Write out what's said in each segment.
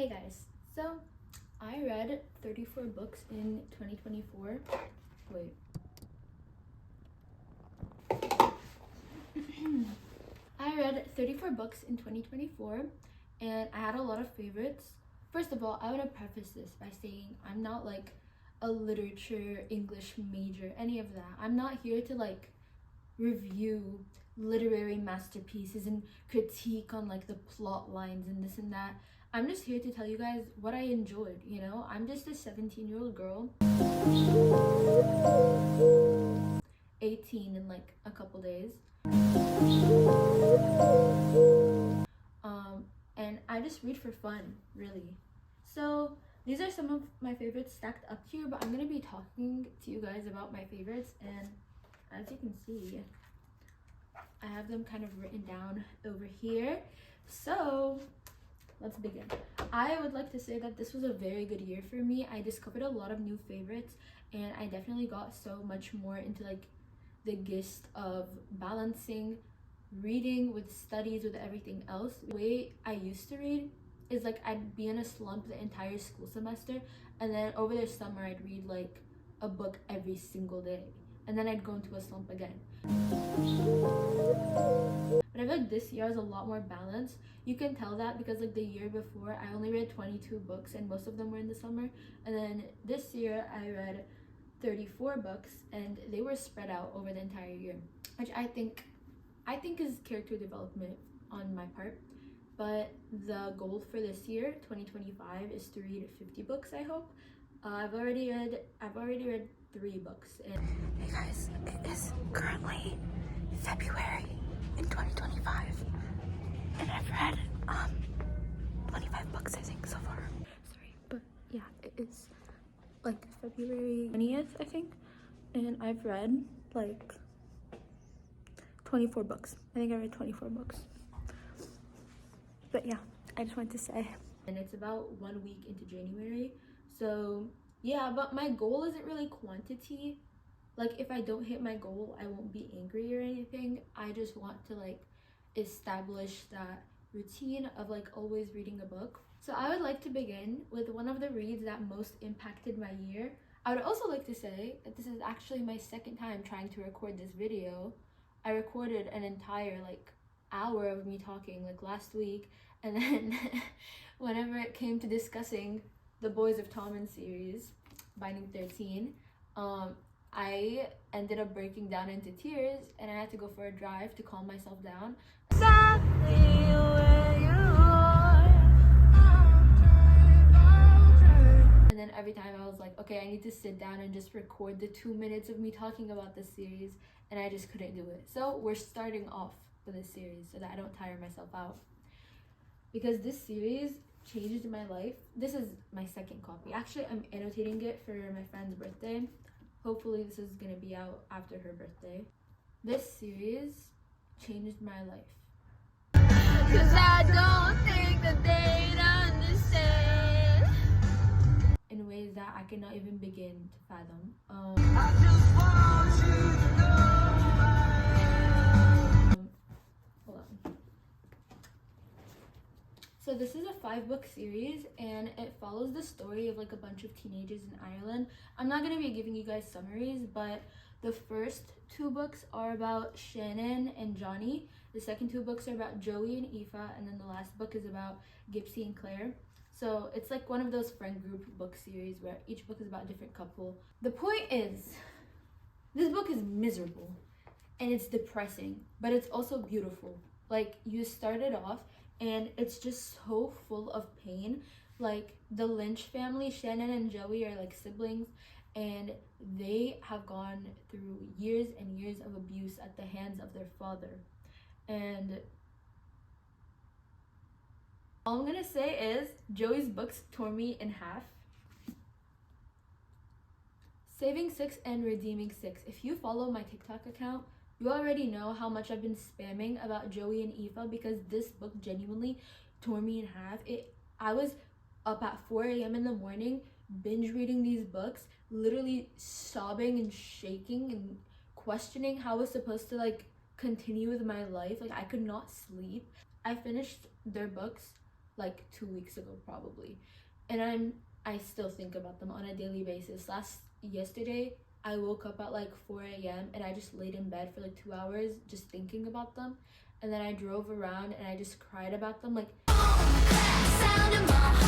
Hey guys, so I read 34 books in 2024. Wait. I read 34 books in 2024 and I had a lot of favorites. First of all, I want to preface this by saying I'm not like a literature, English major, any of that. I'm not here to like review literary masterpieces and critique on like the plot lines and this and that. I'm just here to tell you guys what I enjoyed, you know? I'm just a 17-year-old girl. 18 in like a couple days. And I just read for fun, really. So these are some of my favorites stacked up here, but I'm gonna be talking to you guys about my favorites, and as you can see, I have them kind of written down over here. So let's begin. I would like to say that this was a very good year for me. I discovered a lot of new favorites, and I definitely got so much more into like the gist of balancing reading with studies with everything else. The way I used to read is like I'd be in a slump the entire school semester, and then over the summer I'd read like a book every single day, and then I'd go into a slump again. But I feel like this year is a lot more balanced. You can tell that because like the year before I only read 22 books and most of them were in the summer, and then this year I read 34 books and they were spread out over the entire year, which I think is character development on my part. But the goal for this year, 2025, is to read 50 books, I hope. I've already read 3 books. And hey guys, it is currently February in 2025, and I've read 25 books I think so far. Sorry, but yeah, it is like February 20th, I think, and I've read like 24 books. I think I read 24 books. But yeah, I just wanted to say. And it's about 1 week into January. So yeah, but my goal isn't really quantity. Like if I don't hit my goal, I won't be angry or anything. I just want to like establish that routine of like always reading a book. So I would like to begin with one of the reads that most impacted my year. I would also like to say that this is actually my second time trying to record this video. I recorded an entire like hour of me talking like last week, and then whenever it came to discussing the Boys of Tommen series, Binding 13, I ended up breaking down into tears, and I had to go for a drive to calm myself down. Exactly where you are. And then every time I was like, okay, I need to sit down and just record the 2 minutes of me talking about this series, and I just couldn't do it. So we're starting off with this series so that I don't tire myself out, because this series changed my life. This is my second copy. Actually, I'm annotating it for my friend's birthday. Hopefully this is gonna be out after her birthday. This series changed my life. 'Cause I don't think that they'd understand in ways that I cannot even begin to fathom. I just want you to know. Hold on. So this is a 5-book series, and it follows the story of like a bunch of teenagers in Ireland. I'm not going to be giving you guys summaries, but the first 2 books are about Shannon and Johnny. The second 2 books are about Joey and Aoife, and then the last book is about Gypsy and Claire. So it's like one of those friend group book series where each book is about a different couple. The point is, this book is miserable and it's depressing, but it's also beautiful. Like, you started off and it's just so full of pain. Like, the Lynch family, Shannon and Joey, are like siblings, and they have gone through years and years of abuse at the hands of their father. And all I'm gonna say is Joey's books tore me in half. Saving 6 and redeeming 6. If you follow my TikTok account, you already know how much I've been spamming about Joey and Aoife, because this book genuinely tore me in half. I was up at 4 a.m. in the morning, binge reading these books, literally sobbing and shaking and questioning how I was supposed to like continue with my life. Like, I could not sleep. I finished their books like 2 weeks ago probably, and I still think about them on a daily basis. Yesterday I woke up at like 4 a.m. and I just laid in bed for like 2 hours just thinking about them, and then I drove around and I just cried about them. Like,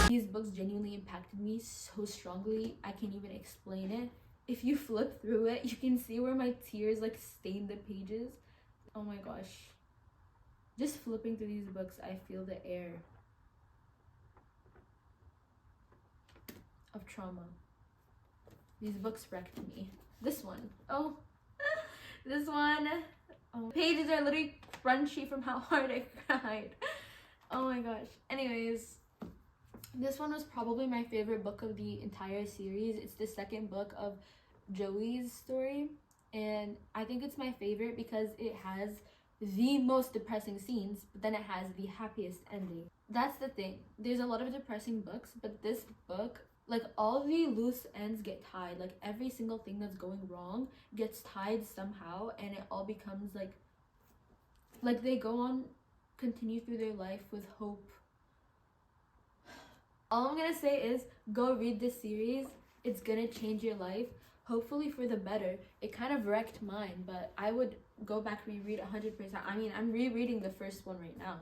these books genuinely impacted me so strongly, I can't even explain it. If you flip through it, you can see where my tears like stained the pages. Oh my gosh, just flipping through these books, I feel the air of trauma. These books wrecked me. This one, oh, this one, oh, pages are literally crunchy from how hard I cried. Oh my gosh. Anyways, this one was probably my favorite book of the entire series. It's the second book of Joey's story, and I think it's my favorite because it has the most depressing scenes, but then it has the happiest ending. That's the thing. There's a lot of depressing books, but this book, like, all the loose ends get tied. Like, every single thing that's going wrong gets tied somehow, and it all becomes like they go on, continue through their life with hope. All I'm gonna say is go read this series. It's gonna change your life, hopefully for the better. It kind of wrecked mine, but I would go back reread 100%. I mean, I'm rereading the first one right now.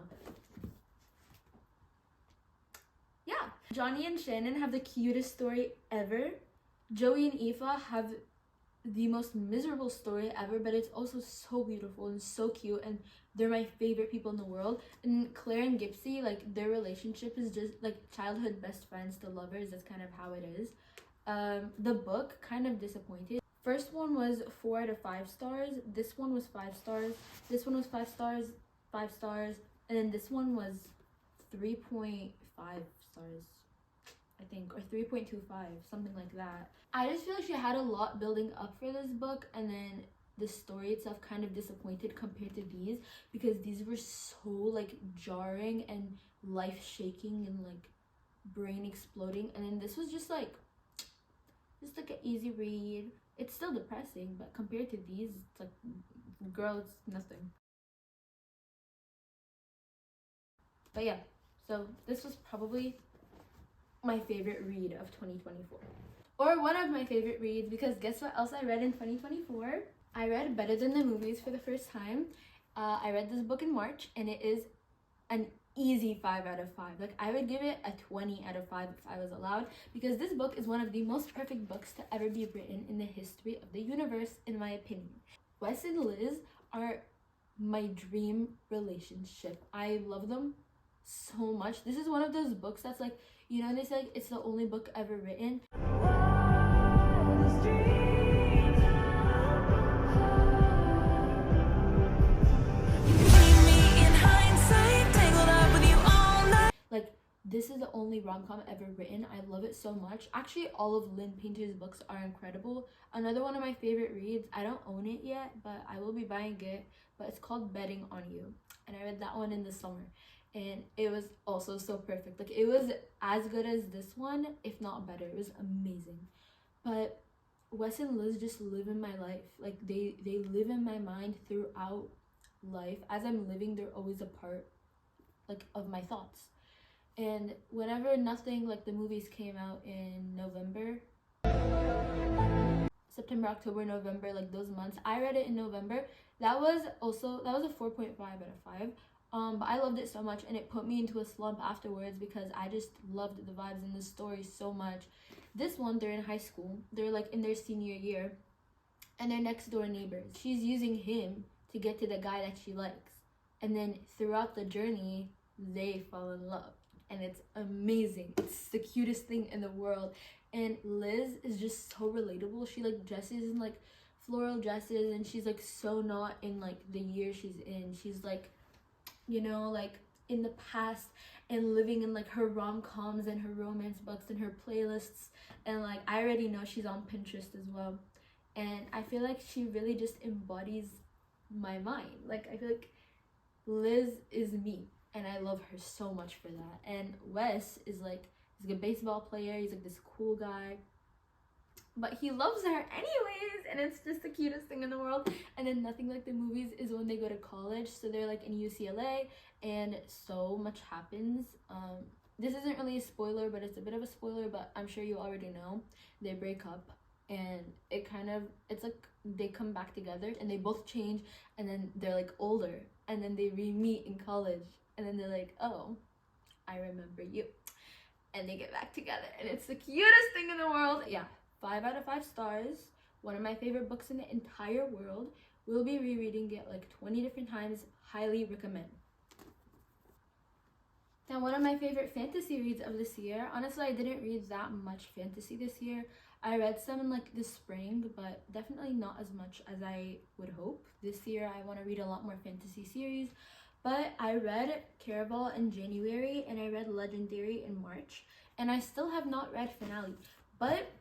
Yeah, Johnny and Shannon have the cutest story ever. Joey and Aoife have the most miserable story ever, but it's also so beautiful and so cute, and they're my favorite people in the world. And Claire and Gypsy, like, their relationship is just like childhood best friends to lovers. That's kind of how it is. The book, kind of disappointed. First one was 4 out of 5 stars. This one was 5 stars. This one was 5 stars, 5 stars, and then this one was 3.5 stars, I think, or 3.25, something like that. I just feel like she had a lot building up for this book, and then the story itself kind of disappointed compared to these, because these were so like jarring and life-shaking and like brain exploding, and then this was just like an easy read. It's still depressing, but compared to these, it's like, girl, it's nothing. But yeah, so this was probably my favorite read of 2024, or one of my favorite reads, because guess what else I read in 2024? I read Better Than the Movies for the first time. I read this book in March, and it is an easy 5 out of 5. Like, I would give it a 20 out of 5 if I was allowed, because this book is one of the most perfect books to ever be written in the history of the universe, in my opinion. Wes and Liz are my dream relationship. I love them so much. This is one of those books that's like, you know, they say like, it's the only book ever written. Like, this is the only rom-com ever written. I love it so much. Actually, all of Lynn Painter's books are incredible. Another one of my favorite reads, I don't own it yet, but I will be buying it, but it's called Betting on You, and I read that one in the summer, and it was also so perfect. Like, it was as good as this one, if not better. It was amazing. But Wes and Liz just live in my life. Like, they live in my mind throughout life. As I'm living, they're always a part, like, of my thoughts. And whenever Nothing, like, the movies came out in November, September, October, November, like those months, I read it in November. That was a 4.5 out of 5. But I loved it so much, and it put me into a slump afterwards because I just loved the vibes in the story so much. This one, they're in high school. They're like in their senior year, and they're next door neighbors. She's using him to get to the guy that she likes, and then throughout the journey, they fall in love. And it's amazing. It's the cutest thing in the world. And Liz is just so relatable. She like dresses in like floral dresses, and she's like so not in like the year she's in. She's like, you know, like in the past, and living in like her rom-coms and her romance books and her playlists. And like, I already know she's on Pinterest as well. And I feel like she really just embodies my mind. Like, I feel like Liz is me, and I love her so much for that. And Wes is like, he's like a baseball player. He's like this cool guy. but he loves her anyways, and it's just the cutest thing in the world. And then Nothing Like the Movies is when they go to college, so they're like in UCLA, and so much happens. This isn't really a spoiler, but it's a bit of a spoiler, but I'm sure you already know. They break up, and it's like they come back together, and they both change, and then they're like older, and then they re-meet in college, and then they're like, oh, I remember you, and they get back together, and it's the cutest thing in the world. Yeah, 5 out of 5 stars. One of my favorite books in the entire world. We'll be rereading it like 20 different times. Highly recommend. Now, one of my favorite fantasy reads of this year. Honestly, I didn't read that much fantasy this year. I read some in like the spring, but definitely not as much as I would hope. This year, I want to read a lot more fantasy series. But I read Caraval in January, and I read Legendary in March, and I still have not read Finale. But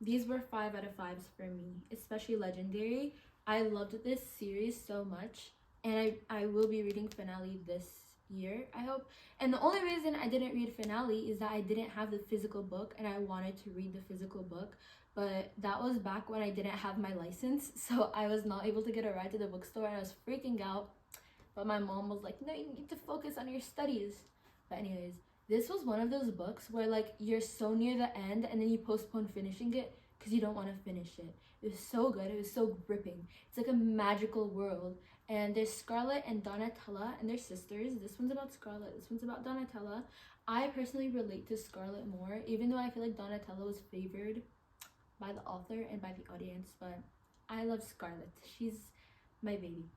these were 5 out of 5s for me, especially Legendary. I loved this series so much, and I will be reading Finale this year, I hope. And the only reason I didn't read Finale is that I didn't have the physical book, and I wanted to read the physical book, but that was back when I didn't have my license, so I was not able to get a ride to the bookstore, and I was freaking out. But my mom was like, no, you need to focus on your studies. But anyways, this was one of those books where like you're so near the end, and then you postpone finishing it because you don't want to finish it. It was so good. It was so gripping. It's like a magical world. And there's Scarlett and Donatella, and they're sisters. This one's about Scarlett. This one's about Donatella. I personally relate to Scarlett more, even though I feel like Donatella was favored by the author and by the audience. But I love Scarlett. She's my baby.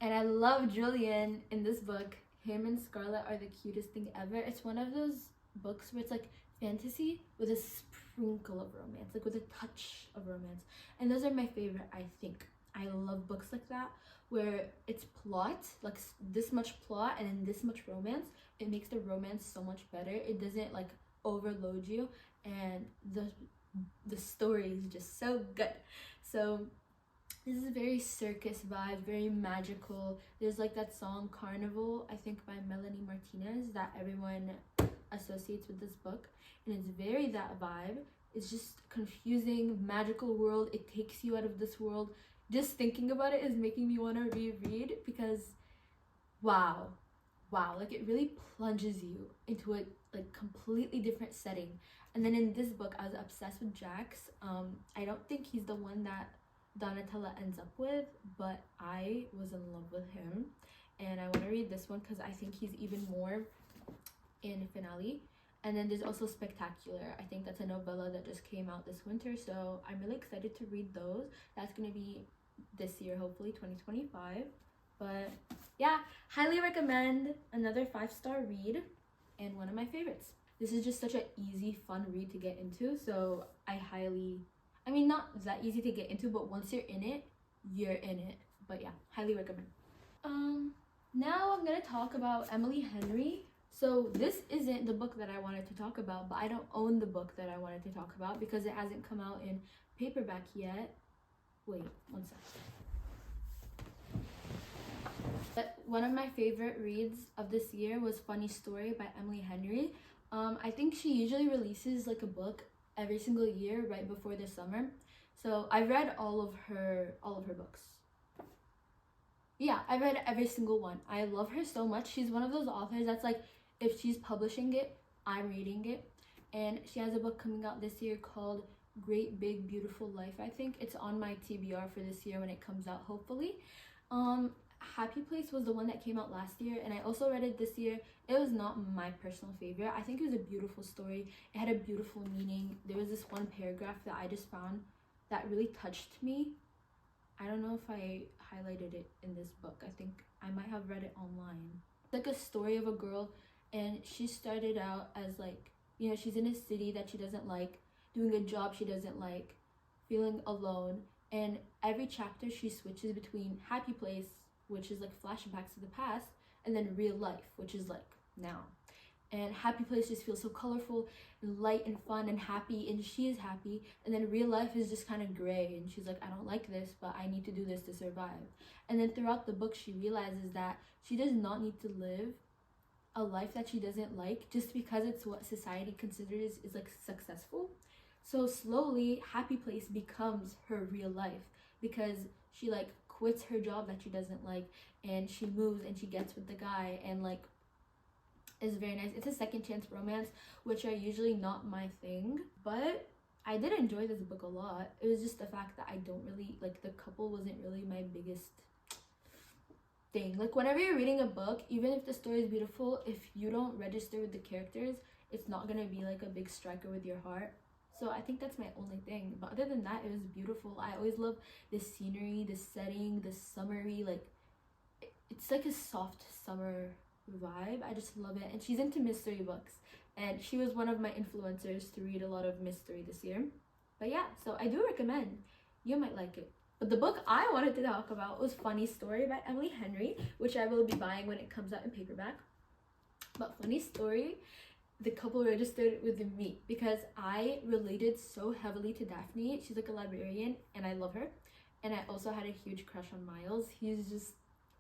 And I love Julian in this book. Him and Scarlett are the cutest thing ever. It's one of those books where it's like fantasy with a sprinkle of romance, like with a touch of romance. And those are my favorite, I think. I love books like that, where it's plot, like this much plot and then this much romance. It makes the romance so much better. It doesn't like overload you, and the story is just so good. So this is very circus vibe, very magical. There's like that song Carnival, I think by Melanie Martinez, that everyone associates with this book. And it's very that vibe. It's just confusing, magical world. It takes you out of this world. Just thinking about it is making me want to reread, because wow, like it really plunges you into a like completely different setting. And then in this book, I was obsessed with Jax. I don't think he's the one that Donatella ends up with, but I was in love with him, and I want to read this one because I think he's even more in Finale. And then there's also Spectacular. I think that's a novella that just came out this winter, so I'm really excited to read those. That's gonna be this year, hopefully 2025. But yeah, highly recommend. Another 5-star read and one of my favorites. This is just such an easy, fun read to get into, so I mean, not that easy to get into, but once you're in it, you're in it. But yeah, highly recommend. Now I'm gonna talk about Emily Henry. So this isn't the book that I wanted to talk about, but I don't own the book that I wanted to talk about because it hasn't come out in paperback yet. Wait, one sec. But one of my favorite reads of this year was Funny Story by Emily Henry. I think she usually releases like a book every single year right before the summer. So I read all of her books. Yeah, I read every single one. I love her so much. She's one of those authors that's like, if she's publishing it, I'm reading it. And she has a book coming out this year called Great Big Beautiful Life, I think. It's on my TBR for this year when it comes out, hopefully. Happy Place was the one that came out last year, and I also read it this year. It was not my personal favorite. I think it was a beautiful story. It had a beautiful meaning. There was this one paragraph that I just found that really touched me. I don't know if I highlighted it in this book. I think I might have read it online. It's like a story of a girl, and she started out as like, you know, she's in a city that she doesn't like, doing a job she doesn't like, feeling alone, and every chapter she switches between Happy Place, which is like flashbacks to the past, and then real life, which is like now. And Happy Place just feels so colorful and light and fun and happy, and she is happy. And then real life is just kind of gray, and she's like, I don't like this, but I need to do this to survive. And then throughout the book, she realizes that she does not need to live a life that she doesn't like just because it's what society considers is like successful. So slowly, Happy Place becomes her real life because she like quits her job that she doesn't like, and she moves and she gets with the guy, and like is very nice. It's a second chance romance, which are usually not my thing, but I did enjoy this book a lot. It was just the fact that I don't really like, the couple wasn't really my biggest thing. Like whenever you're reading a book, even if the story is beautiful, if you don't register with the characters, it's not gonna be like a big striker with your heart. So I think that's my only thing, but other than that, it was beautiful. I always love the scenery, the setting, the summery, like it's like a soft summer vibe. I just love it. And she's into mystery books, and she was one of my influencers to read a lot of mystery this year. But yeah, so I do recommend. You might like it. But the book I wanted to talk about was Funny Story by Emily Henry, which I will be buying when it comes out in paperback. But Funny Story, the couple registered with me because I related so heavily to Daphne. She's like a librarian and I love her. And I also had a huge crush on Miles. He's just,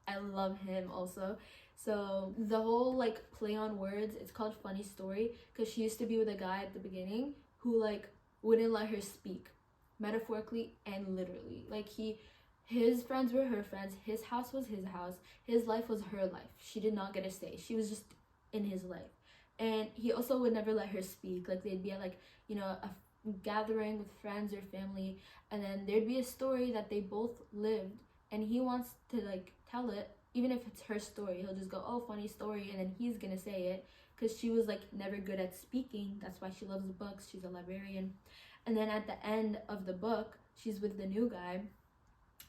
I love him also. So the whole like play on words, it's called Funny Story because she used to be with a guy at the beginning who like wouldn't let her speak, metaphorically and literally. Like his friends were her friends, his house was his house, his life was her life. She did not get a say. She was just in his life. And he also would never let her speak. Like they'd be at like, you know, a gathering with friends or family, and then there'd be a story that they both lived, and he wants to like tell it, even if it's her story. He'll just go, oh, funny story, and then he's gonna say it because she was like never good at speaking. That's why she loves books. She's a librarian. And then at the end of the book, she's with the new guy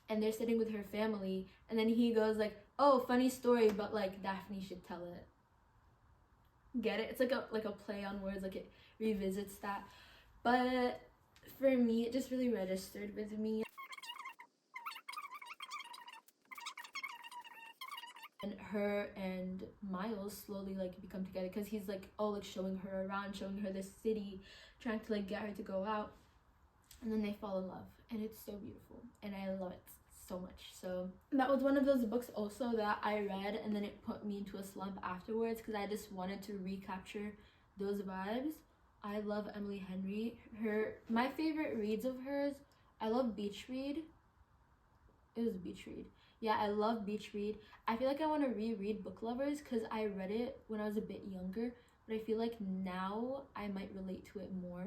and they're sitting with her family, and then he goes like, oh, funny story, but like Daphne should tell it. Get it? It's like a play on words, like it revisits that. But for me, it just really registered with me. And her and Miles slowly like become together because he's like, oh, like showing her around, showing her the city, trying to like get her to go out, and then they fall in love, and it's so beautiful, and I love it so much. So that was one of those books also that I read, and then it put me into a slump afterwards because I just wanted to recapture those vibes. I love Emily Henry. My favorite reads of hers, I love Beach Read. It was Beach Read. Yeah, I love Beach Read. I feel like I want to reread Book Lovers because I read it when I was a bit younger, but I feel like now I might relate to it more.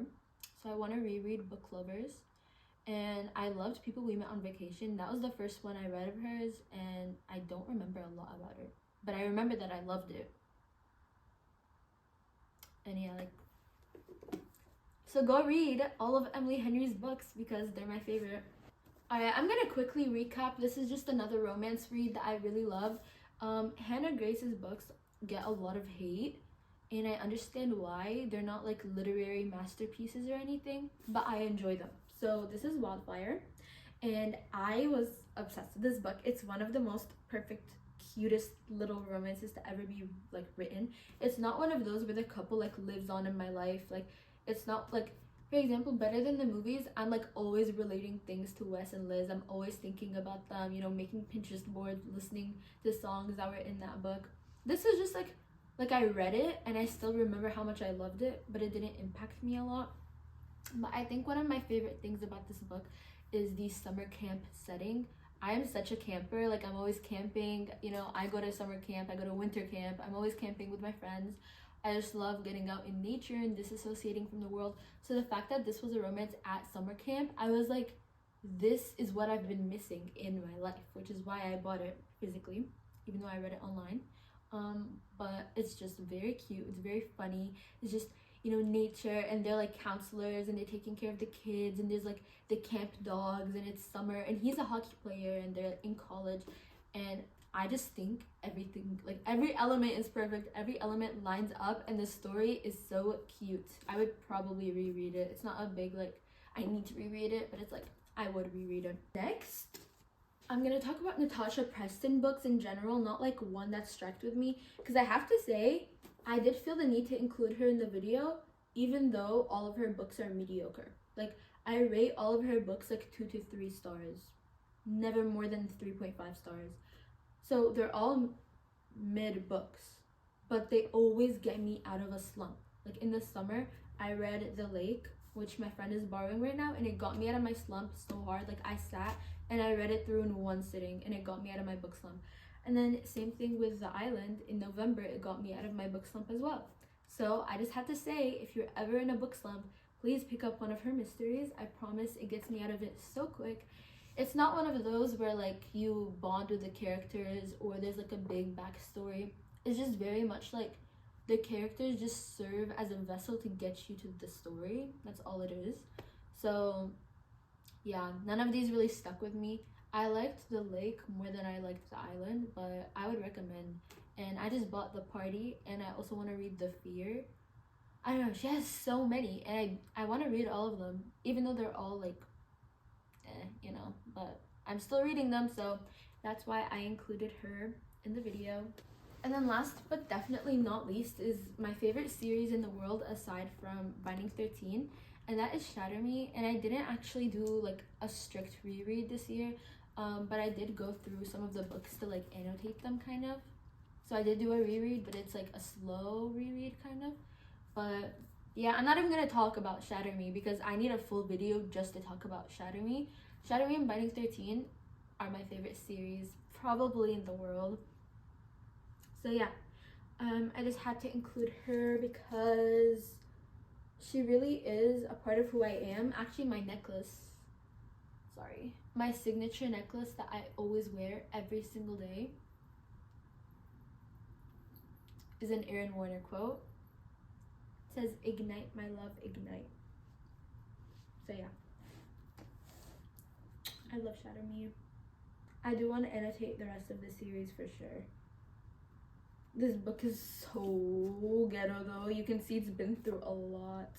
So I want to reread Book Lovers. And I loved People We Met on Vacation. That was the first one I read of hers, and I don't remember a lot about it, but I remember that I loved it. And yeah, like, so go read all of Emily Henry's books because they're my favorite. Alright, I'm gonna quickly recap. This is just another romance read that I really love. Hannah Grace's books get a lot of hate, and I understand why. They're not like literary masterpieces or anything, but I enjoy them. So this is Wildfire, and I was obsessed with this book. It's one of the most perfect, cutest little romances to ever be like written. It's not one of those where the couple like lives on in my life. Like it's not like, for example, Better Than the Movies, I'm like always relating things to Wes and Liz. I'm always thinking about them, you know, making Pinterest boards, listening to songs that were in that book. This is just like I read it and I still remember how much I loved it, but it didn't impact me a lot. But I think one of my favorite things about this book is the summer camp setting. I am such a camper. Like I'm always camping, you know, I go to summer camp, I go to winter camp, I'm always camping with my friends. I just love getting out in nature and disassociating from the world. So the fact that this was a romance at summer camp, I was like, this is what I've been missing in my life, which is why I bought it physically, even though I read it online. But it's just very cute. It's very funny. It's just, you know, nature, and they're like counselors and they're taking care of the kids, and there's like the camp dogs, and it's summer, and he's a hockey player and they're in college, and I just think everything, like every element is perfect, every element lines up, and the story is so cute. I would probably reread it. It's not a big like I need to reread it, but it's like I would reread it. Next, I'm gonna talk about Natasha Preston books in general, not like one that struck with me, because I have to say I did feel the need to include her in the video, even though all of her books are mediocre. Like I rate all of her books like 2 to 3 stars, never more than 3.5 stars. So they're all mid books, but they always get me out of a slump. Like in the summer, I read The Lake. which my friend is borrowing right now, and it got me out of my slump so hard. Like, I sat and I read it through in one sitting, and it got me out of my book slump. And then same thing with The Island. In November, it got me out of my book slump as well. So I just have to say, if you're ever in a book slump, please pick up one of her mysteries. I promise it gets me out of it so quick. It's not one of those where like you bond with the characters or there's like a big backstory. It's just very much like the characters just serve as a vessel to get you to the story. That's all it is. So yeah, none of these really stuck with me. I liked The Lake more than I liked The Island, but I would recommend. And I just bought The Party, and I also want to read The Fear. I don't know, she has so many, and I want to read all of them, even though they're all like you know, but I'm still reading them, so that's why I included her in the video. And then last but definitely not least is my favorite series in the world aside from Binding 13, and that is Shatter Me. And I didn't actually do like a strict reread this year, but I did go through some of the books to like annotate them kind of. So I did do a reread, but it's like a slow reread kind of. But yeah, I'm not even gonna talk about Shatter Me because I need a full video just to talk about Shatter Me. Shatter Me and Binding 13 are my favorite series probably in the world. So yeah, I just had to include her because she really is a part of who I am. Actually, my necklace, my signature necklace that I always wear every single day is an Aaron Warner quote. It says, "Ignite, my love, ignite." So yeah, I love Shatter Me. I do want to annotate the rest of the series for sure. This book is so ghetto though. You can see it's been through a lot.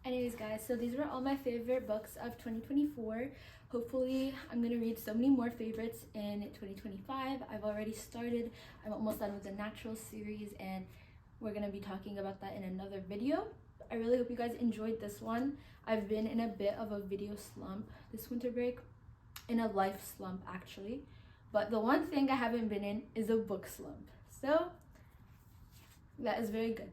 Anyways guys, so these were all my favorite books of 2024. Hopefully I'm gonna read so many more favorites in 2025. I've already started. I'm almost done with the Natural series, and we're gonna be talking about that in another video. I really hope you guys enjoyed this one. I've been in a bit of a video slump this winter break, in a life slump actually, but the one thing I haven't been in is a book slump, so that is very good.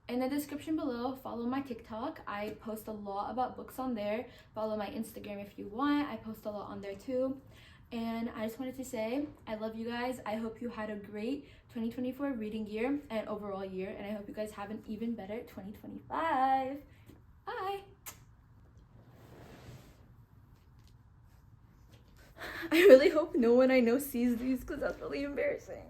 In the description below, follow my TikTok. I post a lot about books on there. Follow my Instagram if you want. I post a lot on there too. And I just wanted to say, I love you guys. I hope you had a great 2024 reading year and overall year. And I hope you guys have an even better 2025. Bye. I really hope no one I know sees these because that's really embarrassing.